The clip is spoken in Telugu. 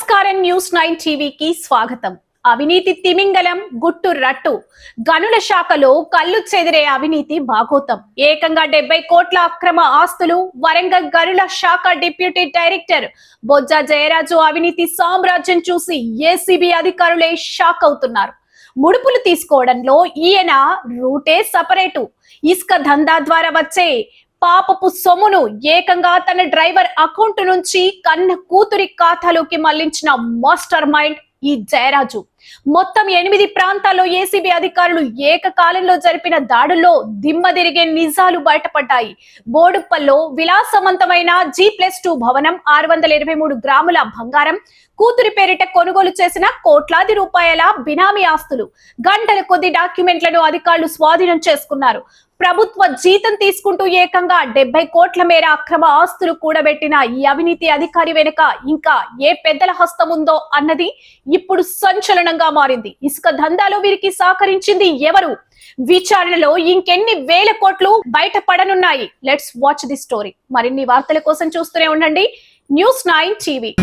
నమస్కారం న్యూస్ 9 టీవీకి స్వాగతం. అవినీతి తిమింగలం గుట్టు రట్టు గనుల శాఖలో కళ్ళు చెదిరే అవినీతి భాగోతం. ఏకంగా 70 కోట్ల అక్రమ ఆస్తులు. వరంగల్ గనుల శాఖ డిప్యూటీ డైరెక్టర్ బొజ్జ జయరాజు అవినీతి సామ్రాజ్యం చూసి ఏసీబీ అధికారులే షాక్ అవుతున్నారు. ముడుపులు తీసుకోవడంలో ఈయన రూటే సపరేటు. ఇసుక దందా ద్వారా వచ్చే పాపపు సొమ్మును ఏకంగా తన డ్రైవర్ అకౌంట్ నుంచి కన్న కూతురి ఖాతాలోకి మళ్లించిన మాస్టర్ మైండ్ ఈ జయరాజు. మొత్తం 8 ప్రాంతాల్లో ఏసీబీ అధికారులు ఏకకాలంలో జరిపిన దాడుల్లో దిమ్మదిరిగే నిజాలు బయటపడ్డాయి. బోడుప్పల్లో విలాసవంతమైన G+2 భవనం, 623 గ్రాముల బంగారం, కూతురి పేరిట కొనుగోలు చేసిన కోట్లాది రూపాయల బినామీ ఆస్తులు, గంటల కొద్ది డాక్యుమెంట్లను అధికారులు స్వాధీనం చేసుకున్నారు. ప్రభుత్వ జీతం తీసుకుంటూ ఏకంగా 70 కోట్ల మేర అక్రమ ఆస్తులు కూడబెట్టిన ఈ అవినీతి అధికారి వెనుక ఇంకా ఏ పెద్దల హస్తం ఉందో అన్నది ఇప్పుడు సంచలనంగా మారింది. ఇసుక దందాలో వీరికి సహకరించింది ఎవరు? విచారణలో ఇంకెన్ని వేల కోట్లు బయటపడనున్నాయి? Let's watch the story. మరిన్ని వార్తల కోసం చూస్తూనే ఉండండి న్యూస్ 9 టీవీ.